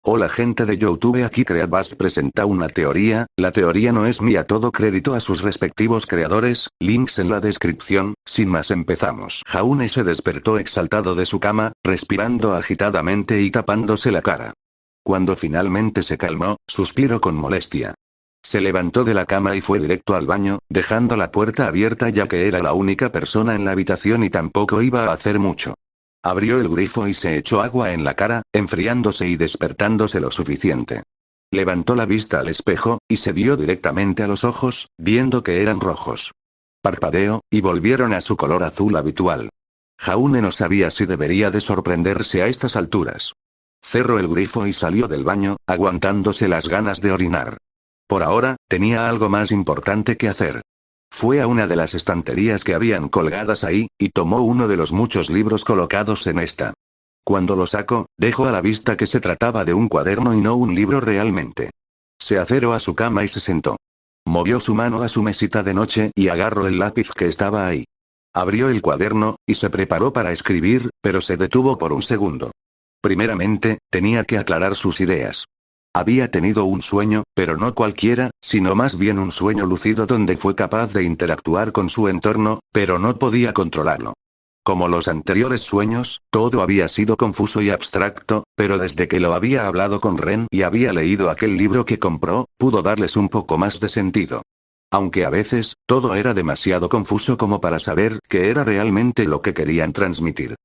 Hola gente de YouTube, aquí Creadbust presenta una teoría. La teoría no es mía, todo crédito a sus respectivos creadores, links en la descripción. Sin más, empezamos. Jaune se despertó exaltado de su cama, respirando agitadamente y tapándose la cara. Cuando finalmente se calmó, suspiró con molestia. Se levantó de la cama y fue directo al baño, dejando la puerta abierta ya que era la única persona en la habitación y tampoco iba a hacer mucho. Abrió el grifo y se echó agua en la cara, enfriándose y despertándose lo suficiente. Levantó la vista al espejo, y se vio directamente a los ojos, viendo que eran rojos. Parpadeó, y volvieron a su color azul habitual. Jaune no sabía si debería de sorprenderse a estas alturas. Cerró el grifo y salió del baño, aguantándose las ganas de orinar. Por ahora, tenía algo más importante que hacer. Fue a una de las estanterías que habían colgadas ahí, y tomó uno de los muchos libros colocados en esta. Cuando lo sacó, dejó a la vista que se trataba de un cuaderno y no un libro realmente. Se acercó a su cama y se sentó. Movió su mano a su mesita de noche y agarró el lápiz que estaba ahí. Abrió el cuaderno, y se preparó para escribir, pero se detuvo por un segundo. Primeramente, tenía que aclarar sus ideas. Había tenido un sueño, pero no cualquiera, sino más bien un sueño lúcido donde fue capaz de interactuar con su entorno, pero no podía controlarlo. Como los anteriores sueños, todo había sido confuso y abstracto, pero desde que lo había hablado con Ren y había leído aquel libro que compró, pudo darles un poco más de sentido. Aunque a veces, todo era demasiado confuso como para saber qué era realmente lo que querían transmitir.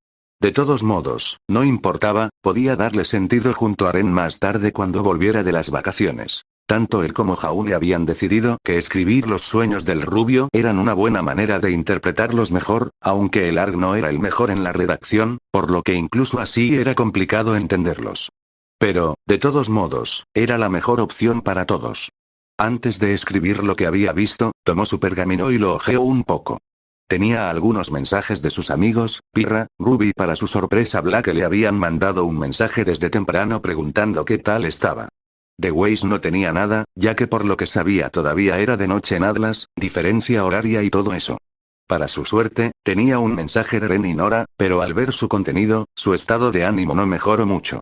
De todos modos, no importaba, podía darle sentido junto a Ren más tarde cuando volviera de las vacaciones. Tanto él como Jaune habían decidido que escribir los sueños del rubio eran una buena manera de interpretarlos mejor, aunque el ARG no era el mejor en la redacción, por lo que incluso así era complicado entenderlos. Pero, de todos modos, era la mejor opción para todos. Antes de escribir lo que había visto, tomó su pergamino y lo hojeó un poco. Tenía algunos mensajes de sus amigos, Pirra, Ruby. Para su sorpresa, Black le habían mandado un mensaje desde temprano preguntando qué tal estaba. The Waze no tenía nada, ya que por lo que sabía todavía era de noche en Atlas, diferencia horaria y todo eso. Para su suerte, tenía un mensaje de Ren y Nora, pero al ver su contenido, su estado de ánimo no mejoró mucho.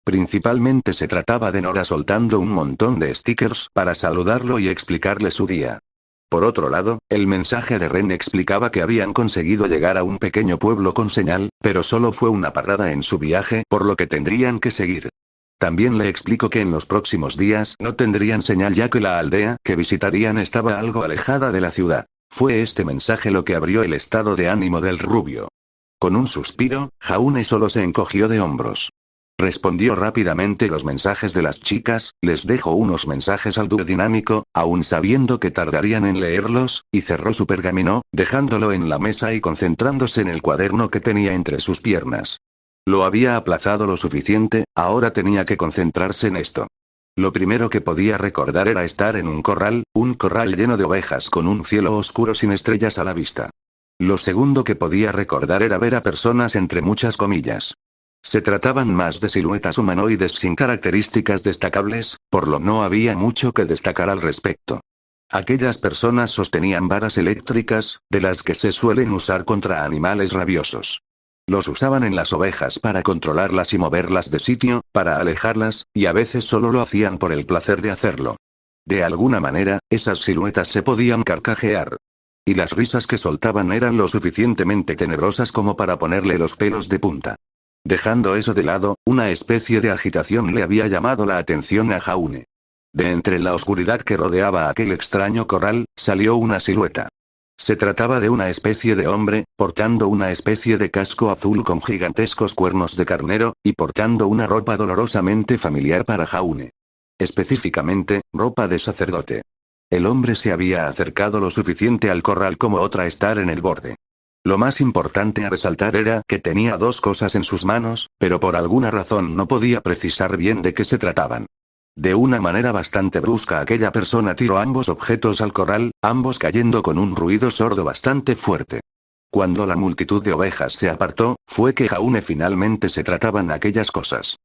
Principalmente se trataba de Nora soltando un montón de stickers para saludarlo y explicarle su día. Por otro lado, el mensaje de Ren explicaba que habían conseguido llegar a un pequeño pueblo con señal, pero solo fue una parada en su viaje, por lo que tendrían que seguir. También le explicó que en los próximos días no tendrían señal ya que la aldea que visitarían estaba algo alejada de la ciudad. Fue este mensaje lo que abrió el estado de ánimo del rubio. Con un suspiro, Jaune solo se encogió de hombros. Respondió rápidamente los mensajes de las chicas, les dejó unos mensajes al dúo dinámico, aún sabiendo que tardarían en leerlos, y cerró su pergamino, dejándolo en la mesa y concentrándose en el cuaderno que tenía entre sus piernas. Lo había aplazado lo suficiente, ahora tenía que concentrarse en esto. Lo primero que podía recordar era estar en un corral lleno de ovejas con un cielo oscuro sin estrellas a la vista. Lo segundo que podía recordar era ver a personas entre muchas comillas. Se trataban más de siluetas humanoides sin características destacables, por lo no había mucho que destacar al respecto. Aquellas personas sostenían varas eléctricas, de las que se suelen usar contra animales rabiosos. Los usaban en las ovejas para controlarlas y moverlas de sitio, para alejarlas, y a veces solo lo hacían por el placer de hacerlo. De alguna manera, esas siluetas se podían carcajear. Y las risas que soltaban eran lo suficientemente tenebrosas como para ponerle los pelos de punta. Dejando eso de lado, una especie de agitación le había llamado la atención a Jaune. De entre la oscuridad que rodeaba aquel extraño corral, salió una silueta. Se trataba de una especie de hombre, portando una especie de casco azul con gigantescos cuernos de carnero, y portando una ropa dolorosamente familiar para Jaune. Específicamente, ropa de sacerdote. El hombre se había acercado lo suficiente al corral como otra estar en el borde. Lo más importante a resaltar era que tenía dos cosas en sus manos, pero por alguna razón no podía precisar bien de qué se trataban. De una manera bastante brusca aquella persona tiró ambos objetos al corral, ambos cayendo con un ruido sordo bastante fuerte. Cuando la multitud de ovejas se apartó, fue que Jaune finalmente se trataban aquellas cosas.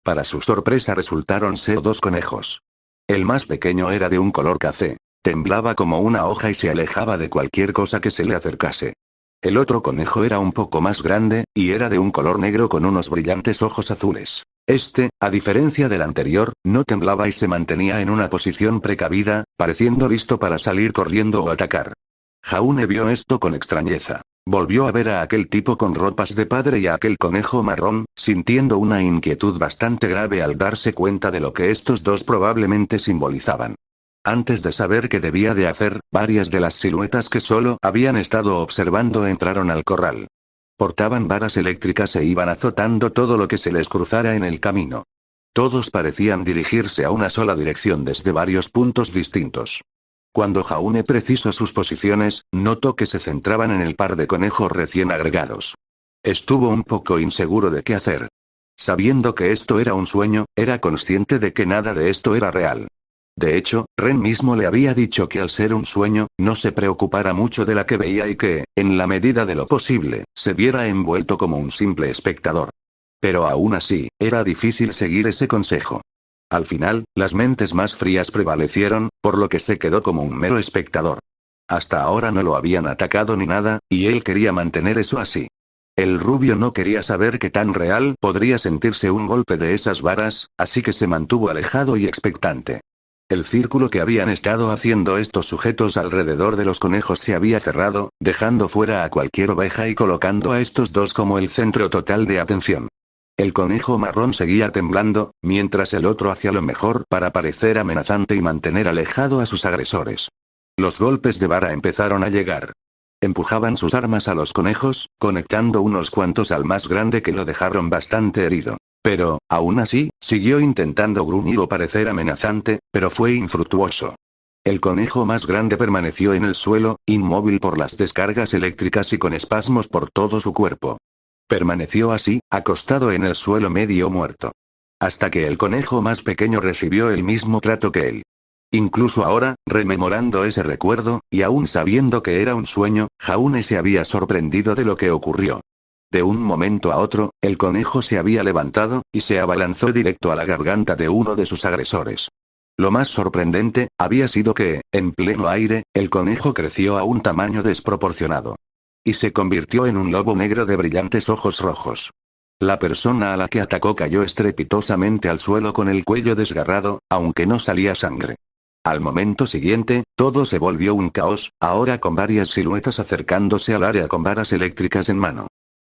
Para su sorpresa resultaron ser dos conejos. El más pequeño era de un color café. Temblaba como una hoja y se alejaba de cualquier cosa que se le acercase. El otro conejo era un poco más grande, y era de un color negro con unos brillantes ojos azules. A diferencia del anterior, no temblaba y se mantenía en una posición precavida, pareciendo listo para salir corriendo o atacar. Jaune vio esto con extrañeza. Volvió a ver a aquel tipo con ropas de padre y a aquel conejo marrón, sintiendo una inquietud bastante grave al darse cuenta de lo que estos dos probablemente simbolizaban. Antes de saber qué debía de hacer, varias de las siluetas que solo habían estado observando entraron al corral. Portaban varas eléctricas e iban azotando todo lo que se les cruzara en el camino. Todos parecían dirigirse a una sola dirección desde varios puntos distintos. Cuando Jaune precisó sus posiciones, notó que se centraban en el par de conejos recién agregados. Estuvo un poco inseguro de qué hacer. Sabiendo que esto era un sueño, era consciente de que nada de esto era real. De hecho, Ren mismo le había dicho que al ser un sueño, no se preocupara mucho de la que veía y que, en la medida de lo posible, se viera envuelto como un simple espectador. Pero aún así, era difícil seguir ese consejo. Al final, las mentes más frías prevalecieron, por lo que se quedó como un mero espectador. Hasta ahora no lo habían atacado ni nada, y él quería mantener eso así. El rubio no quería saber qué tan real podría sentirse un golpe de esas varas, así que se mantuvo alejado y expectante. El círculo que habían estado haciendo estos sujetos alrededor de los conejos se había cerrado, dejando fuera a cualquier oveja y colocando a estos dos como el centro total de atención. El conejo marrón seguía temblando, mientras el otro hacía lo mejor para parecer amenazante y mantener alejado a sus agresores. Los golpes de vara empezaron a llegar. Empujaban sus armas a los conejos, conectando unos cuantos al más grande que lo dejaron bastante herido. Pero, aún así, siguió intentando gruñir o parecer amenazante, pero fue infructuoso. El conejo más grande permaneció en el suelo, inmóvil por las descargas eléctricas y con espasmos por todo su cuerpo. Permaneció así, acostado en el suelo medio muerto. Hasta que el conejo más pequeño recibió el mismo trato que él. Incluso ahora, rememorando ese recuerdo, y aún sabiendo que era un sueño, Jaune se había sorprendido de lo que ocurrió. De un momento a otro, el conejo se había levantado, y se abalanzó directo a la garganta de uno de sus agresores. Lo más sorprendente, había sido que, en pleno aire, el conejo creció a un tamaño desproporcionado. Y se convirtió en un lobo negro de brillantes ojos rojos. La persona a la que atacó cayó estrepitosamente al suelo con el cuello desgarrado, aunque no salía sangre. Al momento siguiente, todo se volvió un caos, ahora con varias siluetas acercándose al área con varas eléctricas en mano.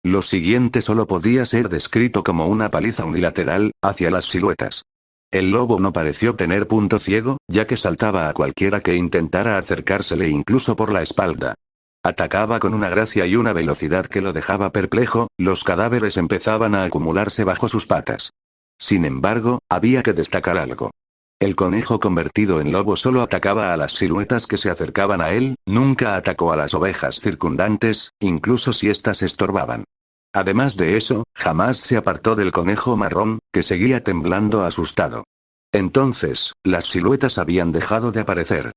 Lo siguiente solo podía ser descrito como una paliza unilateral, hacia las siluetas. El lobo no pareció tener punto ciego, ya que saltaba a cualquiera que intentara acercársele incluso por la espalda. Atacaba con una gracia y una velocidad que lo dejaba perplejo, los cadáveres empezaban a acumularse bajo sus patas. Sin embargo, había que destacar algo. El conejo convertido en lobo solo atacaba a las siluetas que se acercaban a él, nunca atacó a las ovejas circundantes, incluso si éstas estorbaban. Además de eso, jamás se apartó del conejo marrón, que seguía temblando asustado. Entonces, las siluetas habían dejado de aparecer.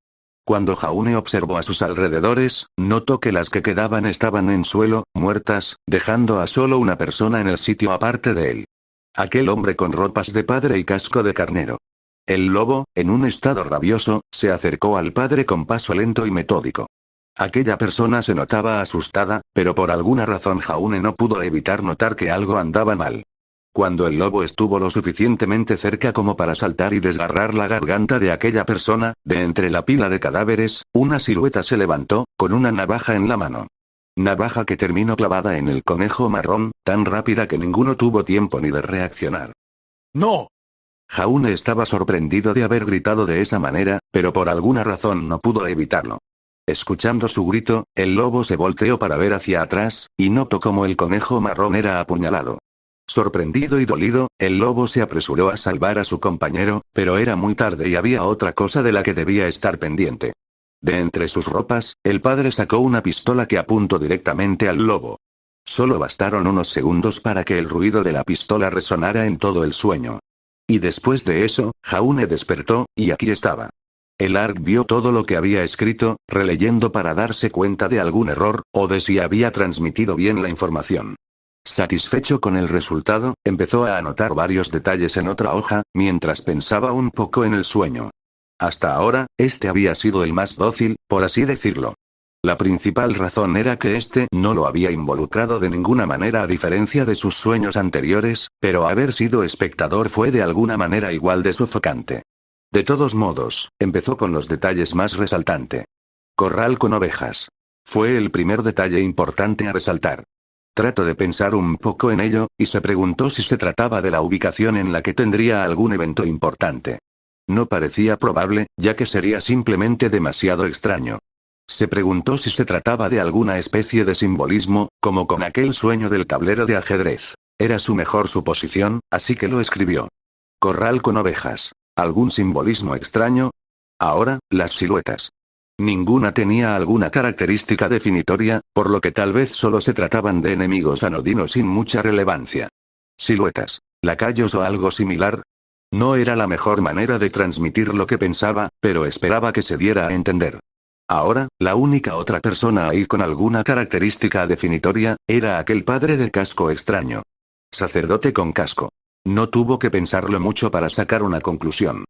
Cuando Jaune observó a sus alrededores, notó que las que quedaban estaban en suelo, muertas, dejando a solo una persona en el sitio aparte de él. Aquel hombre con ropas de padre y casco de carnero. El lobo, en un estado rabioso, se acercó al padre con paso lento y metódico. Aquella persona se notaba asustada, pero por alguna razón Jaune no pudo evitar notar que algo andaba mal. Cuando el lobo estuvo lo suficientemente cerca como para saltar y desgarrar la garganta de aquella persona, de entre la pila de cadáveres, una silueta se levantó, con una navaja en la mano. Navaja que terminó clavada en el conejo marrón, tan rápida que ninguno tuvo tiempo ni de reaccionar. ¡No! Jaune estaba sorprendido de haber gritado de esa manera, pero por alguna razón no pudo evitarlo. Escuchando su grito, el lobo se volteó para ver hacia atrás, y notó cómo el conejo marrón era apuñalado. Sorprendido y dolido, el lobo se apresuró a salvar a su compañero, pero era muy tarde y había otra cosa de la que debía estar pendiente. De entre sus ropas, el padre sacó una pistola que apuntó directamente al lobo. Solo bastaron unos segundos para que el ruido de la pistola resonara en todo el sueño. Y después de eso, Jaune despertó, y aquí estaba. El Ark vio todo lo que había escrito, releyendo para darse cuenta de algún error, o de si había transmitido bien la información. Satisfecho con el resultado, empezó a anotar varios detalles en otra hoja, mientras pensaba un poco en el sueño. Hasta ahora, este había sido el más dócil, por así decirlo. La principal razón era que este no lo había involucrado de ninguna manera a diferencia de sus sueños anteriores, pero haber sido espectador fue de alguna manera igual de sofocante. De todos modos, empezó con los detalles más resaltante. Corral con ovejas. Fue el primer detalle importante a resaltar. Trató de pensar un poco en ello, y se preguntó si se trataba de la ubicación en la que tendría algún evento importante. No parecía probable, ya que sería simplemente demasiado extraño. Se preguntó si se trataba de alguna especie de simbolismo, como con aquel sueño del tablero de ajedrez. Era su mejor suposición, así que lo escribió. Corral con ovejas. ¿Algún simbolismo extraño? Ahora, las siluetas. Ninguna tenía alguna característica definitoria, por lo que tal vez solo se trataban de enemigos anodinos sin mucha relevancia. Siluetas. ¿Lacayos o algo similar? No era la mejor manera de transmitir lo que pensaba, pero esperaba que se diera a entender. Ahora, la única otra persona ahí con alguna característica definitoria, era aquel padre de casco extraño. Sacerdote con casco. No tuvo que pensarlo mucho para sacar una conclusión.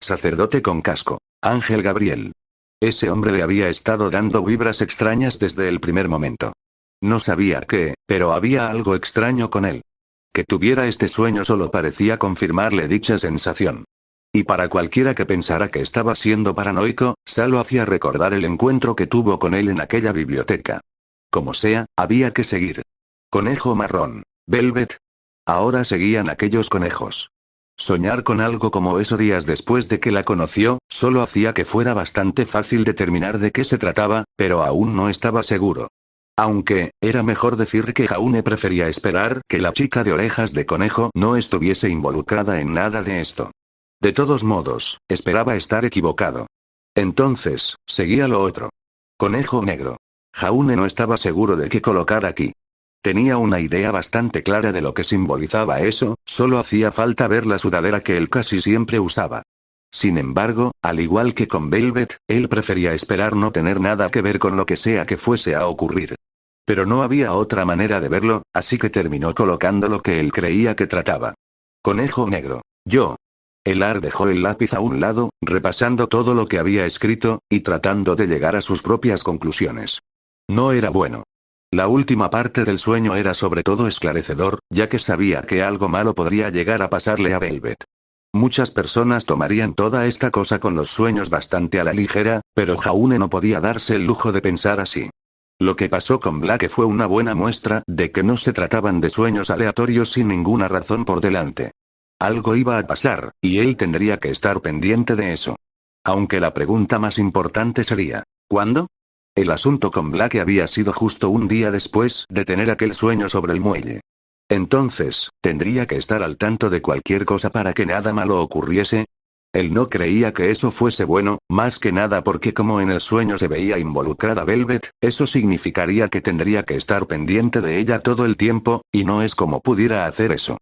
Sacerdote con casco. Ángel Gabriel. Ese hombre le había estado dando vibras extrañas desde el primer momento. No sabía qué, pero había algo extraño con él. Que tuviera este sueño solo parecía confirmarle dicha sensación. Y para cualquiera que pensara que estaba siendo paranoico, solo hacía recordar el encuentro que tuvo con él en aquella biblioteca. Como sea, había que seguir. Conejo marrón. Velvet. Ahora seguían aquellos conejos. Soñar con algo como eso días después de que la conoció, solo hacía que fuera bastante fácil determinar de qué se trataba, pero aún no estaba seguro. Aunque, era mejor decir que Jaune prefería esperar que la chica de orejas de conejo no estuviese involucrada en nada de esto. De todos modos, esperaba estar equivocado. Entonces, seguía lo otro. Conejo negro. Jaune no estaba seguro de qué colocar aquí. Tenía una idea bastante clara de lo que simbolizaba eso, solo hacía falta ver la sudadera que él casi siempre usaba. Sin embargo, al igual que con Velvet, él prefería esperar no tener nada que ver con lo que sea que fuese a ocurrir. Pero no había otra manera de verlo, así que terminó colocando lo que él creía que trataba. Conejo negro. Yo. Elar dejó el lápiz a un lado, repasando todo lo que había escrito, y tratando de llegar a sus propias conclusiones. No era bueno. La última parte del sueño era sobre todo esclarecedor, ya que sabía que algo malo podría llegar a pasarle a Velvet. Muchas personas tomarían toda esta cosa con los sueños bastante a la ligera, pero Jaune no podía darse el lujo de pensar así. Lo que pasó con Blake fue una buena muestra de que no se trataban de sueños aleatorios sin ninguna razón por delante. Algo iba a pasar, y él tendría que estar pendiente de eso. Aunque la pregunta más importante sería, ¿cuándo? El asunto con Blake había sido justo un día después de tener aquel sueño sobre el muelle. Entonces, ¿tendría que estar al tanto de cualquier cosa para que nada malo ocurriese? Él no creía que eso fuese bueno, más que nada porque como en el sueño se veía involucrada Velvet, eso significaría que tendría que estar pendiente de ella todo el tiempo, y no es como pudiera hacer eso.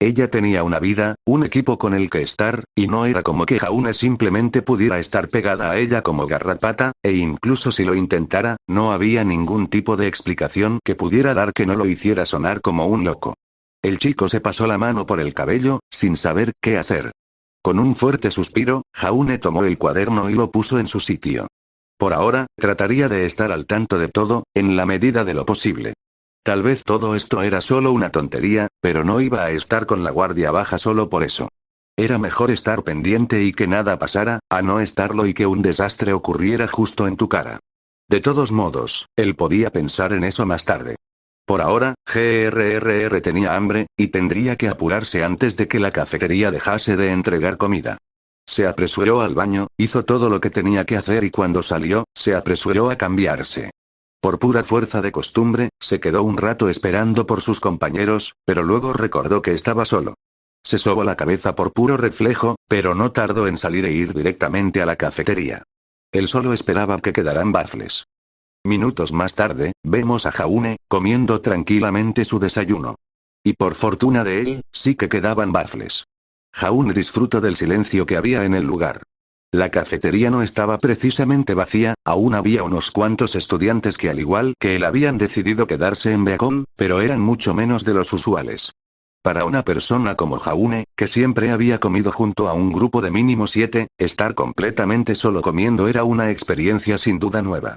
Ella tenía una vida, un equipo con el que estar, y no era como que Jaune simplemente pudiera estar pegada a ella como garrapata, e incluso si lo intentara, no había ningún tipo de explicación que pudiera dar que no lo hiciera sonar como un loco. El chico se pasó la mano por el cabello, sin saber qué hacer. Con un fuerte suspiro, Jaune tomó el cuaderno y lo puso en su sitio. Por ahora, trataría de estar al tanto de todo, en la medida de lo posible. Tal vez todo esto era solo una tontería, pero no iba a estar con la guardia baja solo por eso. Era mejor estar pendiente y que nada pasara, a no estarlo y que un desastre ocurriera justo en tu cara. De todos modos, él podía pensar en eso más tarde. Por ahora, GRRR tenía hambre, y tendría que apurarse antes de que la cafetería dejase de entregar comida. Se apresuró al baño, hizo todo lo que tenía que hacer y cuando salió, se apresuró a cambiarse. Por pura fuerza de costumbre, se quedó un rato esperando por sus compañeros, pero luego recordó que estaba solo. Se sobó la cabeza por puro reflejo, pero no tardó en salir e ir directamente a la cafetería. Él solo esperaba que quedaran waffles. Minutos más tarde, vemos a Jaune, comiendo tranquilamente su desayuno. Y por fortuna de él, sí que quedaban waffles. Jaune disfrutó del silencio que había en el lugar. La cafetería no estaba precisamente vacía, aún había unos cuantos estudiantes que al igual que él habían decidido quedarse en Beacon, pero eran mucho menos de los usuales. Para una persona como Jaune, que siempre había comido junto a un grupo de mínimo 7, estar completamente solo comiendo era una experiencia sin duda nueva.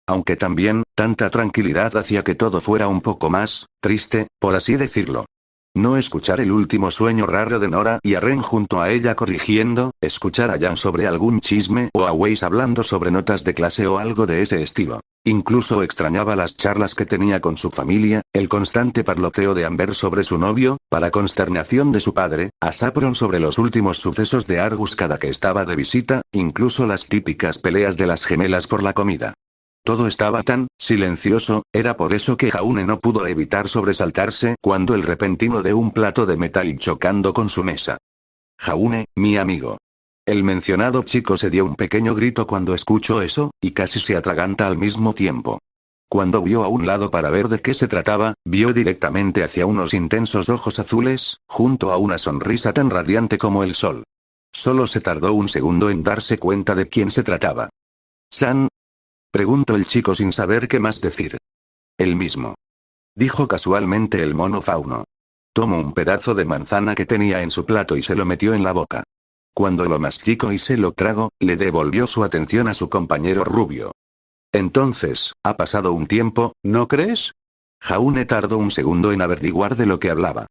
Aunque también, tanta tranquilidad hacía que todo fuera un poco más triste, por así decirlo. No escuchar el último sueño raro de Nora y a Ren junto a ella corrigiendo, escuchar a Jan sobre algún chisme o a Weiss hablando sobre notas de clase o algo de ese estilo. Incluso extrañaba las charlas que tenía con su familia, el constante parloteo de Amber sobre su novio, para consternación de su padre, a Saffron sobre los últimos sucesos de Argus cada que estaba de visita, incluso las típicas peleas de las gemelas por la comida. Todo estaba tan silencioso, era por eso que Jaune no pudo evitar sobresaltarse cuando el repentino de un plato de metal chocando con su mesa. Jaune, mi amigo. El mencionado chico se dio un pequeño grito cuando escuchó eso, y casi se atraganta al mismo tiempo. Cuando vio a un lado para ver de qué se trataba, vio directamente hacia unos intensos ojos azules, junto a una sonrisa tan radiante como el sol. Solo se tardó un segundo en darse cuenta de quién se trataba. ¿San? Preguntó el chico sin saber qué más decir. El mismo. Dijo casualmente el mono fauno. Tomó un pedazo de manzana que tenía en su plato y se lo metió en la boca. Cuando lo masticó y se lo tragó, le devolvió su atención a su compañero rubio. Entonces, ha pasado un tiempo, ¿no crees? Jaune tardó un segundo en averiguar de lo que hablaba.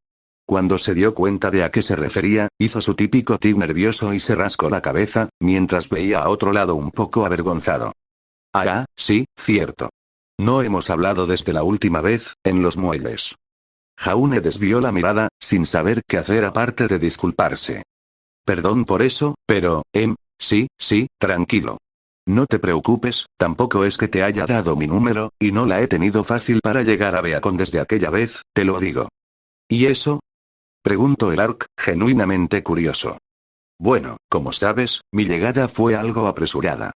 Cuando se dio cuenta de a qué se refería, hizo su típico tic nervioso y se rascó la cabeza, mientras veía a otro lado un poco avergonzado. Ah, sí, cierto. No hemos hablado desde la última vez, en los muelles. Jaune desvió la mirada, sin saber qué hacer aparte de disculparse. Perdón por eso, pero, sí, tranquilo. No te preocupes, tampoco es que te haya dado mi número, y no la he tenido fácil para llegar a Beacon desde aquella vez, te lo digo. ¿Y eso? Preguntó el Ark, genuinamente curioso. Bueno, como sabes, mi llegada fue algo apresurada.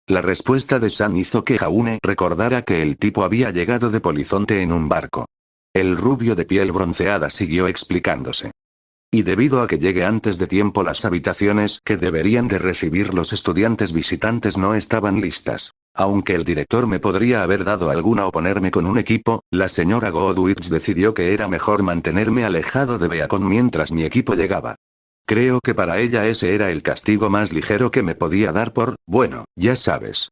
La respuesta de San hizo que Jaune recordara que el tipo había llegado de polizonte en un barco. El rubio de piel bronceada siguió explicándose. Y debido a que llegue antes de tiempo, las habitaciones que deberían de recibir los estudiantes visitantes no estaban listas. Aunque el director me podría haber dado alguna o ponerme con un equipo, la señora Godwitz decidió que era mejor mantenerme alejado de Beacon mientras mi equipo llegaba. Creo que para ella ese era el castigo más ligero que me podía dar por, bueno, ya sabes.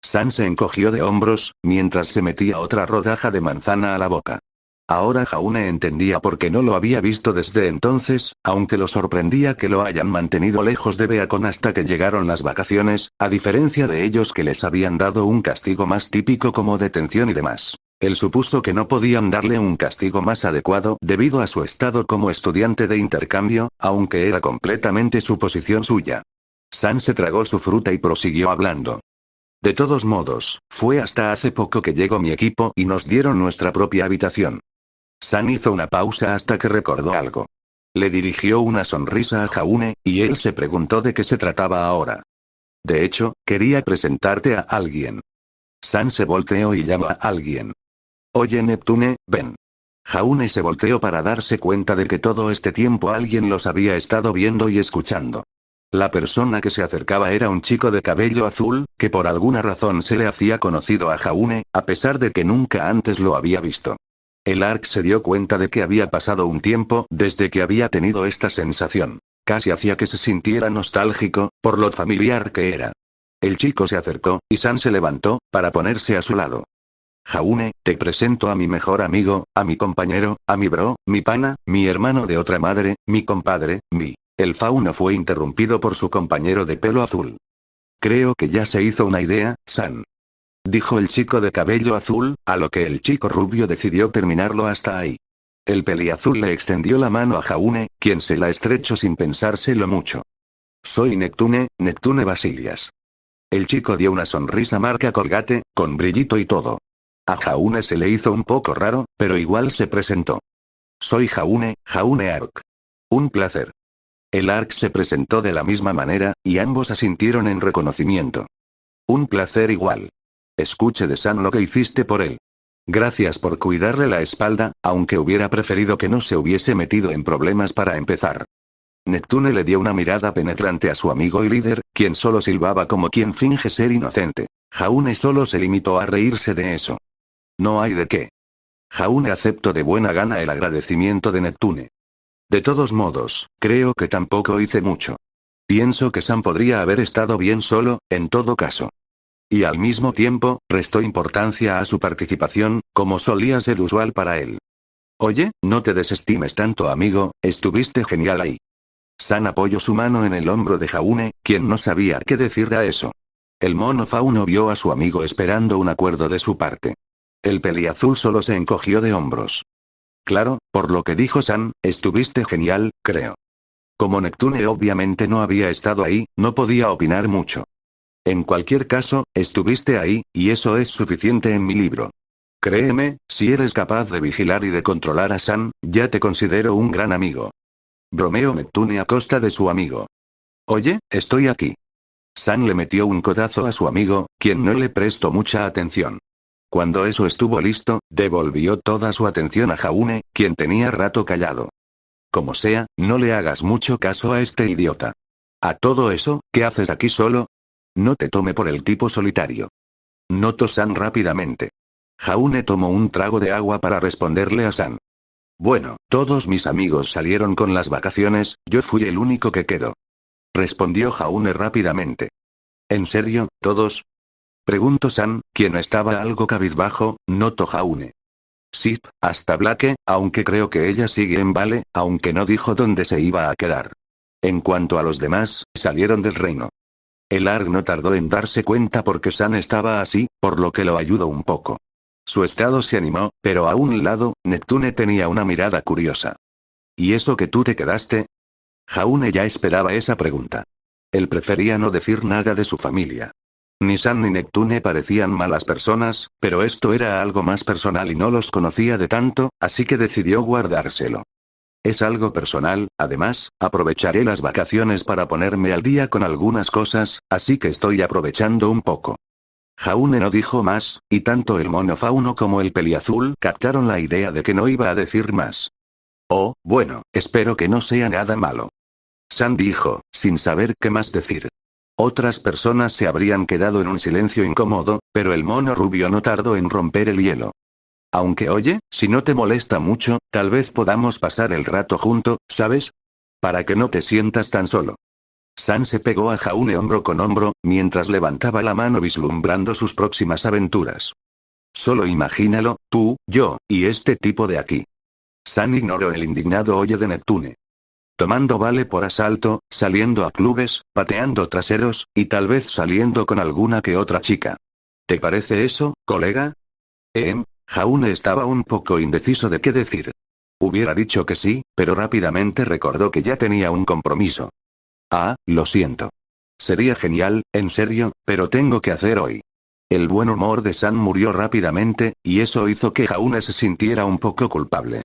San se encogió de hombros, mientras se metía otra rodaja de manzana a la boca. Ahora Jaune entendía por qué no lo había visto desde entonces, aunque lo sorprendía que lo hayan mantenido lejos de Beacon hasta que llegaron las vacaciones, a diferencia de ellos que les habían dado un castigo más típico como detención y demás. Él supuso que no podían darle un castigo más adecuado debido a su estado como estudiante de intercambio, aunque era completamente suposición suya. San se tragó su fruta y prosiguió hablando. De todos modos, fue hasta hace poco que llegó mi equipo y nos dieron nuestra propia habitación. San hizo una pausa hasta que recordó algo. Le dirigió una sonrisa a Jaune, y él se preguntó de qué se trataba ahora. De hecho, quería presentarte a alguien. San se volteó y llamó a alguien. Oye Neptune, ven. Jaune se volteó para darse cuenta de que todo este tiempo alguien los había estado viendo y escuchando. La persona que se acercaba era un chico de cabello azul, que por alguna razón se le hacía conocido a Jaune, a pesar de que nunca antes lo había visto. El Ark se dio cuenta de que había pasado un tiempo desde que había tenido esta sensación. Casi hacía que se sintiera nostálgico, por lo familiar que era. El chico se acercó, y San se levantó, para ponerse a su lado. Jaune, te presento a mi mejor amigo, a mi compañero, a mi bro, mi pana, mi hermano de otra madre, mi compadre, mi... El fauno fue interrumpido por su compañero de pelo azul. Creo que ya se hizo una idea, San. Dijo el chico de cabello azul, a lo que el chico rubio decidió terminarlo hasta ahí. El peliazul le extendió la mano a Jaune, quien se la estrechó sin pensárselo mucho. Soy Neptune, Neptune Basilias. El chico dio una sonrisa marca Colgate, con brillito y todo. A Jaune se le hizo un poco raro, pero igual se presentó. Soy Jaune, Jaune Ark. Un placer. El Ark se presentó de la misma manera, y ambos asintieron en reconocimiento. Un placer igual. Escuche de San lo que hiciste por él. Gracias por cuidarle la espalda, aunque hubiera preferido que no se hubiese metido en problemas para empezar. Neptune le dio una mirada penetrante a su amigo y líder, quien solo silbaba como quien finge ser inocente. Jaune solo se limitó a reírse de eso. No hay de qué. Jaune aceptó de buena gana el agradecimiento de Neptune. De todos modos, creo que tampoco hice mucho. Pienso que Sam podría haber estado bien solo, en todo caso. Y al mismo tiempo, restó importancia a su participación, como solía ser usual para él. Oye, no te desestimes tanto amigo, estuviste genial ahí. San apoyó su mano en el hombro de Jaune, quien no sabía qué decir a eso. El mono fauno vio a su amigo esperando un acuerdo de su parte. El peliazul solo se encogió de hombros. Claro, por lo que dijo San, estuviste genial, creo. Como Neptune obviamente no había estado ahí, no podía opinar mucho. En cualquier caso, estuviste ahí, y eso es suficiente en mi libro. Créeme, si eres capaz de vigilar y de controlar a San, ya te considero un gran amigo. Bromeó Neptune a costa de su amigo. Oye, estoy aquí. San le metió un codazo a su amigo, quien no le prestó mucha atención. Cuando eso estuvo listo, devolvió toda su atención a Jaune, quien tenía rato callado. Como sea, no le hagas mucho caso a este idiota. A todo eso, ¿qué haces aquí solo? No te tome por el tipo solitario. Notó San rápidamente. Jaune tomó un trago de agua para responderle a San. Bueno, todos mis amigos salieron con las vacaciones, yo fui el único que quedó. Respondió Jaune rápidamente. ¿En serio, todos? Preguntó San, quien estaba algo cabizbajo, notó Jaune. Sí, hasta Blake, aunque creo que ella sigue en Vale, aunque no dijo dónde se iba a quedar. En cuanto a los demás, salieron del reino. El Arg no tardó en darse cuenta porque San estaba así, por lo que lo ayudó un poco. Su estado se animó, pero a un lado, Neptune tenía una mirada curiosa. ¿Y eso que tú te quedaste? Jaune ya esperaba esa pregunta. Él prefería no decir nada de su familia. Ni San ni Neptune parecían malas personas, pero esto era algo más personal y no los conocía de tanto, así que decidió guardárselo. Es algo personal, además, aprovecharé las vacaciones para ponerme al día con algunas cosas, así que estoy aprovechando un poco. Jaune no dijo más, y tanto el mono fauno como el peliazul captaron la idea de que no iba a decir más. Oh, bueno, espero que no sea nada malo. San dijo, sin saber qué más decir. Otras personas se habrían quedado en un silencio incómodo, pero el mono rubio no tardó en romper el hielo. Aunque oye, si no te molesta mucho, tal vez podamos pasar el rato junto, ¿sabes? Para que no te sientas tan solo. San se pegó a Jaune hombro con hombro, mientras levantaba la mano vislumbrando sus próximas aventuras. Solo imagínalo, tú, yo, y este tipo de aquí. San ignoró el indignado oye de Neptune. Tomando Vale por asalto, saliendo a clubes, pateando traseros, y tal vez saliendo con alguna que otra chica. ¿Te parece eso, colega? Jaune estaba un poco indeciso de qué decir. Hubiera dicho que sí, pero rápidamente recordó que ya tenía un compromiso. Ah, lo siento. Sería genial, en serio, pero tengo que hacer hoy. El buen humor de San murió rápidamente, y eso hizo que Jaune se sintiera un poco culpable.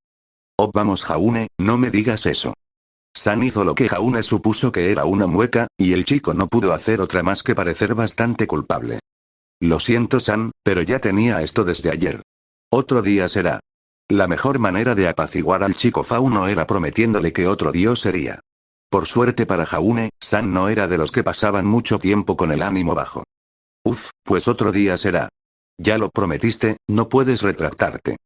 Oh vamos Jaune, no me digas eso. San hizo lo que Jaune supuso que era una mueca, y el chico no pudo hacer otra más que parecer bastante culpable. Lo siento San, pero ya tenía esto desde ayer. Otro día será. La mejor manera de apaciguar al chico fauno era prometiéndole que otro dios sería. Por suerte para Jaune, San no era de los que pasaban mucho tiempo con el ánimo bajo. Pues otro día será. Ya lo prometiste, no puedes retractarte.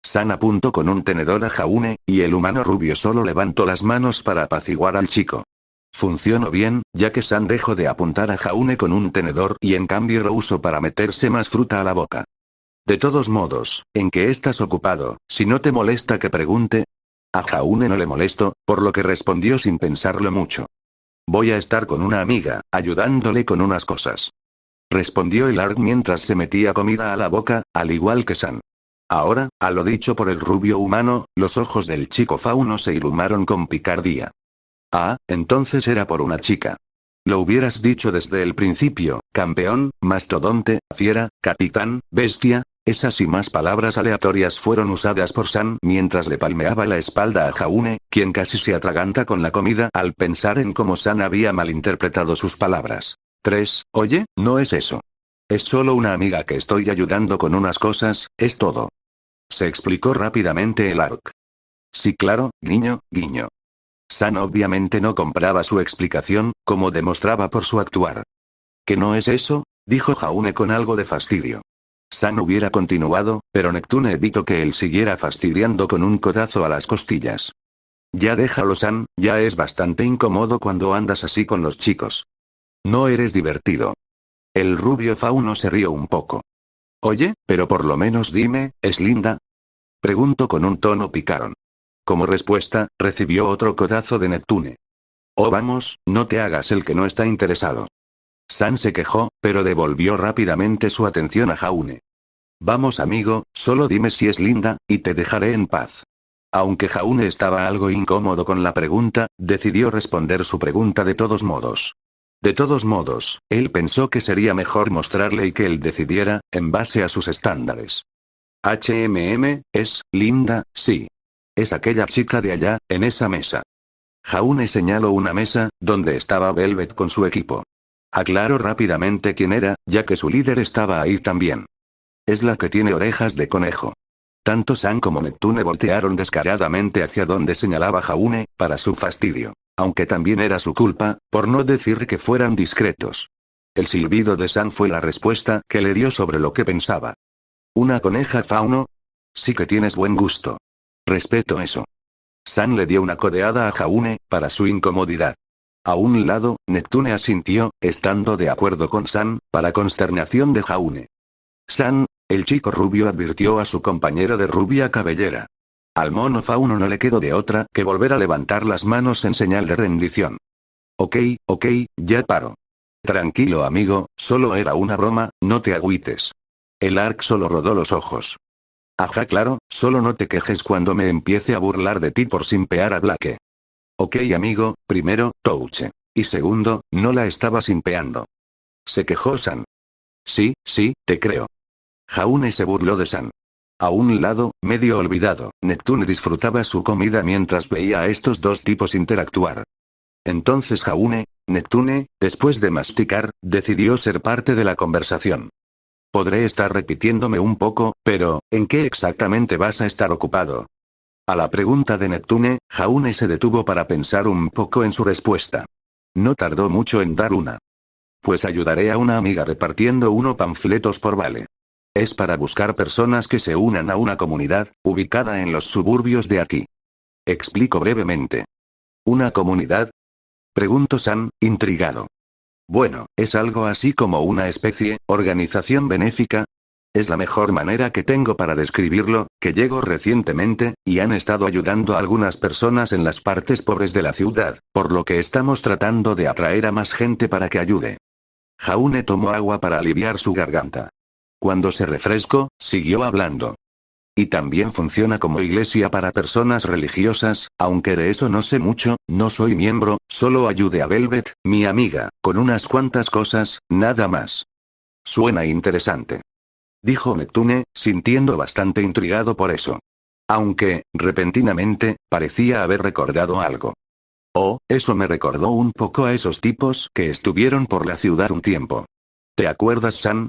San apuntó con un tenedor a Jaune, y el humano rubio solo levantó las manos para apaciguar al chico. Funcionó bien, ya que San dejó de apuntar a Jaune con un tenedor y en cambio lo usó para meterse más fruta a la boca. De todos modos, ¿en qué estás ocupado, si no te molesta que pregunte? A Jaune no le molestó, por lo que respondió sin pensarlo mucho. Voy a estar con una amiga, ayudándole con unas cosas. Respondió el Arg mientras se metía comida a la boca, al igual que San. Ahora, a lo dicho por el rubio humano, los ojos del chico fauno se iluminaron con picardía. Ah, entonces era por una chica. Lo hubieras dicho desde el principio, campeón, mastodonte, fiera, capitán, bestia. Esas y más palabras aleatorias fueron usadas por San mientras le palmeaba la espalda a Jaune, quien casi se atraganta con la comida al pensar en cómo San había malinterpretado sus palabras. Oye, no es eso. Es solo una amiga que estoy ayudando con unas cosas, es todo. Se explicó rápidamente el Ark. Sí claro, guiño, guiño. San obviamente no compraba su explicación, como demostraba por su actuar. ¿Que no es eso? Dijo Jaune con algo de fastidio. San hubiera continuado, pero Neptune evitó que él siguiera fastidiando con un codazo a las costillas. Ya déjalo San, ya es bastante incómodo cuando andas así con los chicos. No eres divertido. El rubio fauno se rió un poco. Oye, pero por lo menos dime, ¿es linda? Preguntó con un tono picarón. Como respuesta, recibió otro codazo de Neptune. Oh vamos, no te hagas el que no está interesado. San se quejó, pero devolvió rápidamente su atención a Jaune. Vamos amigo, solo dime si es linda, y te dejaré en paz. Aunque Jaune estaba algo incómodo con la pregunta, decidió responder su pregunta de todos modos. De todos modos, él pensó que sería mejor mostrarle y que él decidiera, en base a sus estándares. Es linda, sí. Es aquella chica de allá, en esa mesa. Jaune señaló una mesa, donde estaba Velvet con su equipo. Aclaró rápidamente quién era, ya que su líder estaba ahí también. Es la que tiene orejas de conejo. Tanto San como Neptune voltearon descaradamente hacia donde señalaba Jaune, para su fastidio. Aunque también era su culpa, por no decir que fueran discretos. El silbido de San fue la respuesta que le dio sobre lo que pensaba. ¿Una coneja fauno? Sí que tienes buen gusto. Respeto eso. San le dio una codeada a Jaune, para su incomodidad. A un lado, Neptune asintió, estando de acuerdo con San, para consternación de Jaune. San, el chico rubio advirtió a su compañero de rubia cabellera. Al mono fauno no le quedó de otra que volver a levantar las manos en señal de rendición. Ok, ya paro. Tranquilo amigo, solo era una broma, no te agüites. El Ark solo rodó los ojos. Ajá claro, solo no te quejes cuando me empiece a burlar de ti por simpear a Blake. Ok amigo, primero, Touche. Y segundo, no la estaba simpeando. Se quejó San. Sí, te creo. Jaune se burló de San. A un lado, medio olvidado, Neptune disfrutaba su comida mientras veía a estos dos tipos interactuar. Entonces Neptune, después de masticar, decidió ser parte de la conversación. Podré estar repitiéndome un poco, pero, ¿en qué exactamente vas a estar ocupado? A la pregunta de Neptune, Jaune se detuvo para pensar un poco en su respuesta. No tardó mucho en dar una. Pues ayudaré a una amiga repartiendo panfletos por vale. Es para buscar personas que se unan a una comunidad, ubicada en los suburbios de aquí. Explico brevemente. ¿Una comunidad? Preguntó San, intrigado. Bueno, es algo así como una especie, organización benéfica. Es la mejor manera que tengo para describirlo, que llegó recientemente, y han estado ayudando a algunas personas en las partes pobres de la ciudad, por lo que estamos tratando de atraer a más gente para que ayude. Jaune tomó agua para aliviar su garganta. Cuando se refrescó, siguió hablando. Y también funciona como iglesia para personas religiosas, aunque de eso no sé mucho, no soy miembro, solo ayude a Velvet, mi amiga, con unas cuantas cosas, nada más. Suena interesante. Dijo Neptune, sintiendo bastante intrigado por eso. Aunque, repentinamente, parecía haber recordado algo. Oh, eso me recordó un poco a esos tipos que estuvieron por la ciudad un tiempo. ¿Te acuerdas, San?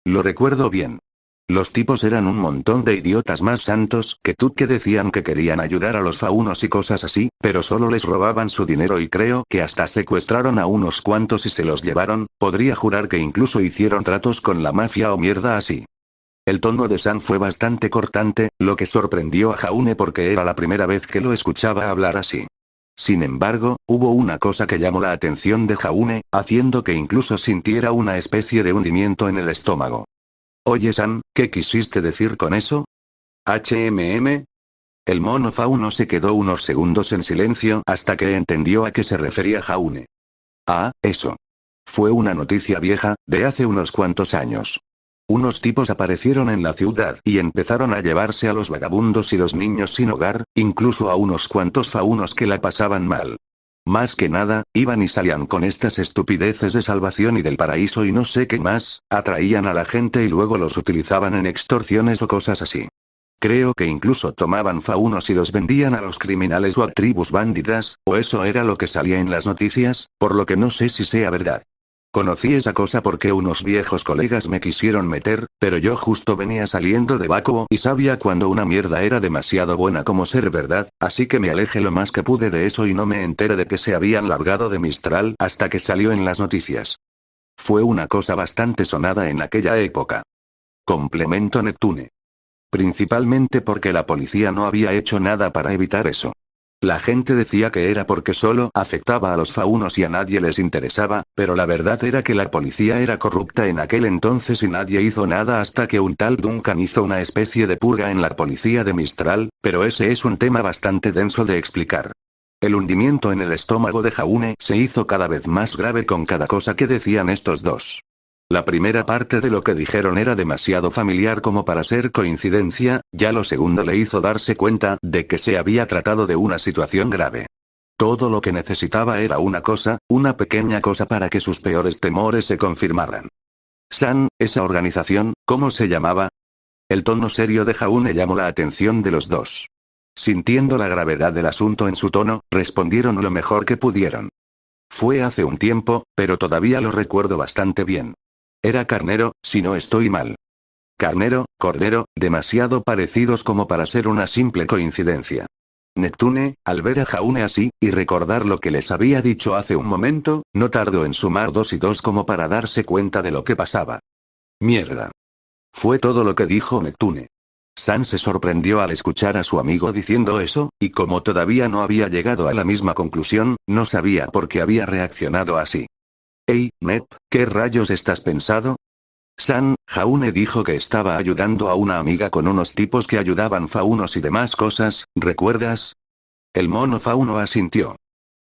Lo recuerdo bien. Los tipos eran un montón de idiotas más santos que tú que decían que querían ayudar a los faunos y cosas así, pero solo les robaban su dinero y creo que hasta secuestraron a unos cuantos y se los llevaron, podría jurar que incluso hicieron tratos con la mafia o mierda así. El tono de San fue bastante cortante, lo que sorprendió a Jaune porque era la primera vez que lo escuchaba hablar así. Sin embargo, hubo una cosa que llamó la atención de Jaune, haciendo que incluso sintiera una especie de hundimiento en el estómago. Oye San, ¿qué quisiste decir con eso? El mono fauno se quedó unos segundos en silencio hasta que entendió a qué se refería Jaune. Ah, eso. Fue una noticia vieja, de hace unos cuantos años. Unos tipos aparecieron en la ciudad y empezaron a llevarse a los vagabundos y los niños sin hogar, incluso a unos cuantos faunos que la pasaban mal. Más que nada, iban y salían con estas estupideces de salvación y del paraíso y no sé qué más, atraían a la gente y luego los utilizaban en extorsiones o cosas así. Creo que incluso tomaban faunos y los vendían a los criminales o a tribus bandidas, o eso era lo que salía en las noticias, por lo que no sé si sea verdad. Conocí esa cosa porque unos viejos colegas me quisieron meter, pero yo justo venía saliendo de vacuo y sabía cuando una mierda era demasiado buena como ser verdad, así que me alejé lo más que pude de eso y no me enteré de que se habían largado de Mistral hasta que salió en las noticias. Fue una cosa bastante sonada en aquella época. Complemento Neptune. Principalmente porque la policía no había hecho nada para evitar eso. La gente decía que era porque solo afectaba a los faunos y a nadie les interesaba, pero la verdad era que la policía era corrupta en aquel entonces y nadie hizo nada hasta que un tal Duncan hizo una especie de purga en la policía de Mistral, pero ese es un tema bastante denso de explicar. El hundimiento en el estómago de Jaune se hizo cada vez más grave con cada cosa que decían estos dos. La primera parte de lo que dijeron era demasiado familiar como para ser coincidencia, ya lo segundo le hizo darse cuenta de que se había tratado de una situación grave. Todo lo que necesitaba era una cosa, una pequeña cosa para que sus peores temores se confirmaran. San, esa organización, ¿cómo se llamaba? El tono serio de Jaune llamó la atención de los dos. Sintiendo la gravedad del asunto en su tono, respondieron lo mejor que pudieron. Fue hace un tiempo, pero todavía lo recuerdo bastante bien. Era carnero, si no estoy mal. Carnero, cordero, demasiado parecidos como para ser una simple coincidencia. Neptune, al ver a Jaune así, y recordar lo que les había dicho hace un momento, no tardó en sumar 2 y 2 como para darse cuenta de lo que pasaba. Mierda. Fue todo lo que dijo Neptune. San se sorprendió al escuchar a su amigo diciendo eso, y como todavía no había llegado a la misma conclusión, no sabía por qué había reaccionado así. Hey, Nep, ¿qué rayos estás pensando? San, Jaune dijo que estaba ayudando a una amiga con unos tipos que ayudaban faunos y demás cosas, ¿recuerdas? El mono fauno asintió.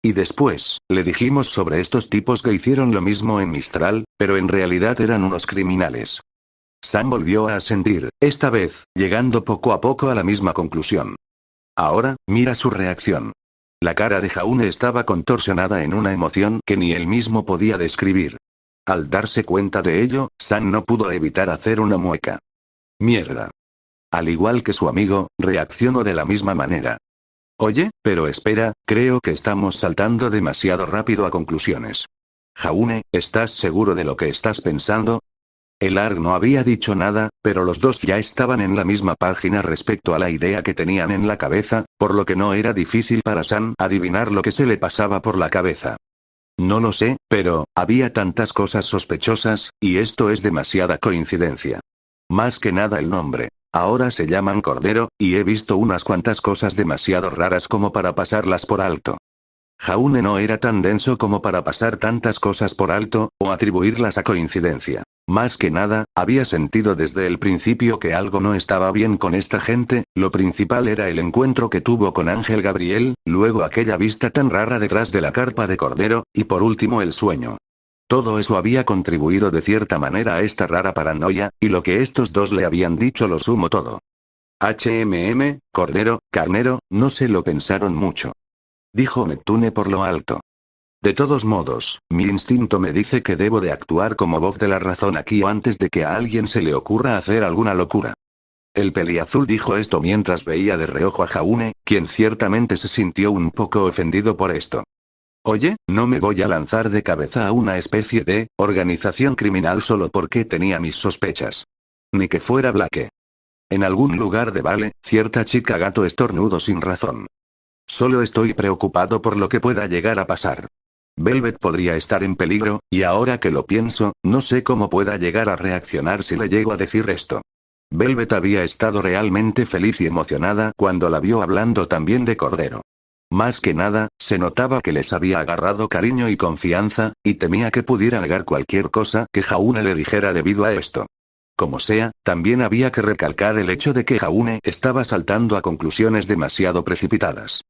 Y después, le dijimos sobre estos tipos que hicieron lo mismo en Mistral, pero en realidad eran unos criminales. San volvió a asentir, esta vez, llegando poco a poco a la misma conclusión. Ahora, mira su reacción. La cara de Jaune estaba contorsionada en una emoción que ni él mismo podía describir. Al darse cuenta de ello, San no pudo evitar hacer una mueca. Mierda. Al igual que su amigo, reaccionó de la misma manera. Oye, pero espera, creo que estamos saltando demasiado rápido a conclusiones. Jaune, ¿estás seguro de lo que estás pensando? El ARG no había dicho nada, pero los dos ya estaban en la misma página respecto a la idea que tenían en la cabeza, por lo que no era difícil para San adivinar lo que se le pasaba por la cabeza. No lo sé, pero, había tantas cosas sospechosas, y esto es demasiada coincidencia. Más que nada el nombre. Ahora se llaman Cordero, y he visto unas cuantas cosas demasiado raras como para pasarlas por alto. Jaune no era tan denso como para pasar tantas cosas por alto, o atribuirlas a coincidencia. Más que nada, había sentido desde el principio que algo no estaba bien con esta gente, lo principal era el encuentro que tuvo con Ángel Gabriel, luego aquella vista tan rara detrás de la carpa de Cordero, y por último el sueño. Todo eso había contribuido de cierta manera a esta rara paranoia, y lo que estos dos le habían dicho lo sumo todo. Cordero, carnero, no se lo pensaron mucho. Dijo Neptune por lo alto. De todos modos, mi instinto me dice que debo de actuar como voz de la razón aquí antes de que a alguien se le ocurra hacer alguna locura. El peliazul dijo esto mientras veía de reojo a Jaune, quien ciertamente se sintió un poco ofendido por esto. Oye, no me voy a lanzar de cabeza a una especie de organización criminal solo porque tenía mis sospechas. Ni que fuera Blake. En algún lugar de Vale, cierta chica gato estornudo sin razón. Solo estoy preocupado por lo que pueda llegar a pasar. Velvet podría estar en peligro, y ahora que lo pienso, no sé cómo pueda llegar a reaccionar si le llego a decir esto. Velvet había estado realmente feliz y emocionada cuando la vio hablando también de Cordero. Más que nada, se notaba que les había agarrado cariño y confianza, y temía que pudiera negar cualquier cosa que Jaune le dijera debido a esto. Como sea, también había que recalcar el hecho de que Jaune estaba saltando a conclusiones demasiado precipitadas.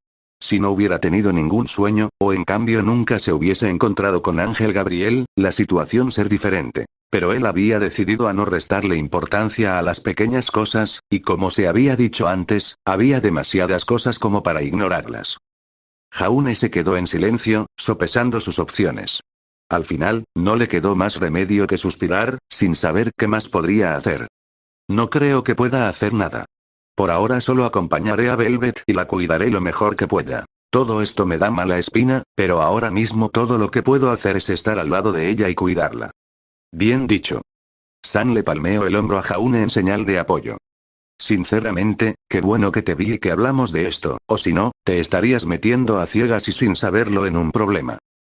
Si no hubiera tenido ningún sueño, o en cambio nunca se hubiese encontrado con Ángel Gabriel, la situación ser diferente. Pero él había decidido a no restarle importancia a las pequeñas cosas, y como se había dicho antes, había demasiadas cosas como para ignorarlas. Jaune se quedó en silencio, sopesando sus opciones. Al final, no le quedó más remedio que suspirar, sin saber qué más podría hacer. No creo que pueda hacer nada. Por ahora solo acompañaré a Velvet y la cuidaré lo mejor que pueda. Todo esto me da mala espina, pero ahora mismo todo lo que puedo hacer es estar al lado de ella y cuidarla. Bien dicho. San le palmeó el hombro a Jaune en señal de apoyo. Sinceramente, qué bueno que te vi y que hablamos de esto, o si no, te estarías metiendo a ciegas y sin saberlo en un problema.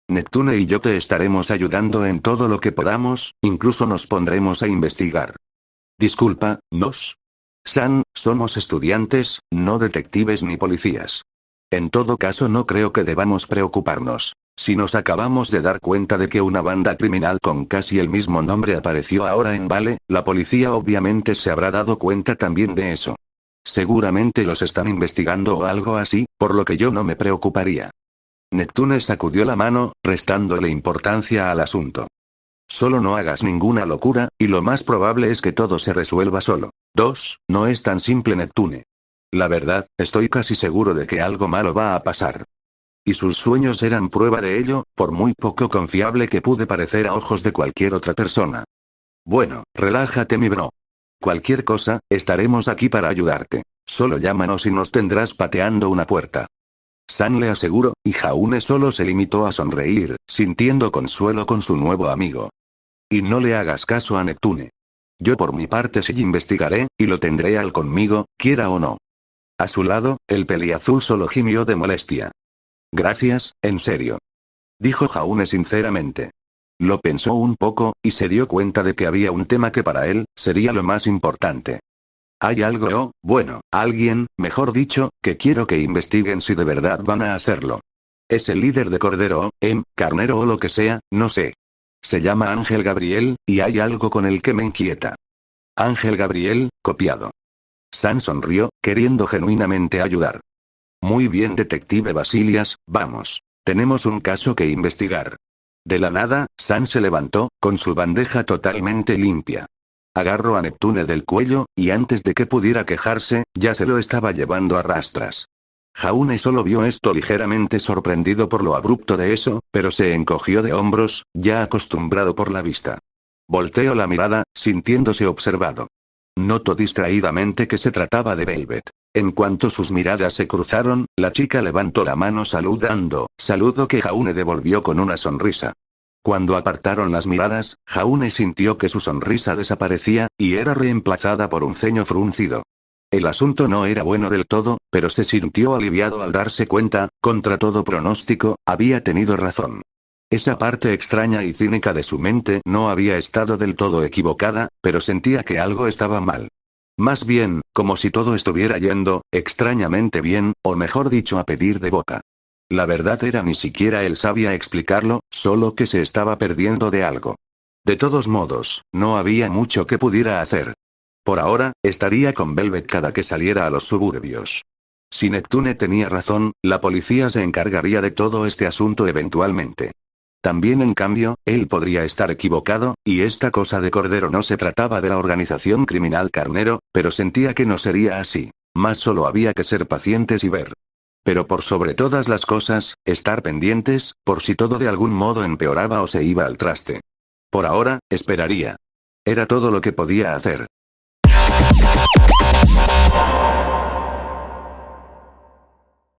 Neptune y yo te estaremos ayudando en todo lo que podamos, incluso nos pondremos a investigar. Disculpa, ¿nos? San, somos estudiantes, no detectives ni policías. En todo caso no creo que debamos preocuparnos. Si nos acabamos de dar cuenta de que una banda criminal con casi el mismo nombre apareció ahora en Vale, la policía obviamente se habrá dado cuenta también de eso. Seguramente los están investigando o algo así, por lo que yo no me preocuparía. Neptune sacudió la mano, restándole importancia al asunto. Solo no hagas ninguna locura, y lo más probable es que todo se resuelva solo. 2. No es tan simple, Neptune. La verdad, estoy casi seguro de que algo malo va a pasar. Y sus sueños eran prueba de ello, por muy poco confiable que pude parecer a ojos de cualquier otra persona. Bueno, relájate, mi bro. Cualquier cosa, estaremos aquí para ayudarte. Solo llámanos y nos tendrás pateando una puerta. San le aseguró, y Jaune solo se limitó a sonreír, sintiendo consuelo con su nuevo amigo. Y no le hagas caso a Neptune. Yo por mi parte sí investigaré, y lo tendré al conmigo, quiera o no. A su lado, el peliazul solo gimió de molestia. Gracias, en serio. Dijo Jaune sinceramente. Lo pensó un poco, y se dio cuenta de que había un tema que para él, sería lo más importante. Hay algo bueno, alguien, mejor dicho, que quiero que investiguen si de verdad van a hacerlo. Es el líder de Cordero, Carnero o lo que sea, no sé. Se llama Ángel Gabriel, y hay algo con el que me inquieta. Ángel Gabriel, copiado. San sonrió, queriendo genuinamente ayudar. Muy bien, detective Basilias, vamos. Tenemos un caso que investigar. De la nada, San se levantó, con su bandeja totalmente limpia. Agarró a Neptune del cuello, y antes de que pudiera quejarse, ya se lo estaba llevando a rastras. Jaune solo vio esto ligeramente sorprendido por lo abrupto de eso, pero se encogió de hombros, ya acostumbrado por la vista. Volteó la mirada, sintiéndose observado. Notó distraídamente que se trataba de Velvet. En cuanto sus miradas se cruzaron, la chica levantó la mano saludando, saludo que Jaune devolvió con una sonrisa. Cuando apartaron las miradas, Jaune sintió que su sonrisa desaparecía, y era reemplazada por un ceño fruncido. El asunto no era bueno del todo, pero se sintió aliviado al darse cuenta, contra todo pronóstico, había tenido razón. Esa parte extraña y cínica de su mente no había estado del todo equivocada, pero sentía que algo estaba mal. Más bien, como si todo estuviera yendo, extrañamente bien, o mejor dicho a pedir de boca. La verdad era ni siquiera él sabía explicarlo, solo que se estaba perdiendo de algo. De todos modos, no había mucho que pudiera hacer. Por ahora, estaría con Velvet cada que saliera a los suburbios. Si Neptune tenía razón, la policía se encargaría de todo este asunto eventualmente. También en cambio, él podría estar equivocado, y esta cosa de Cordero no se trataba de la organización criminal Carnero, pero sentía que no sería así. Más solo había que ser pacientes y ver. Pero por sobre todas las cosas, estar pendientes, por si todo de algún modo empeoraba o se iba al traste. Por ahora, esperaría. Era todo lo que podía hacer.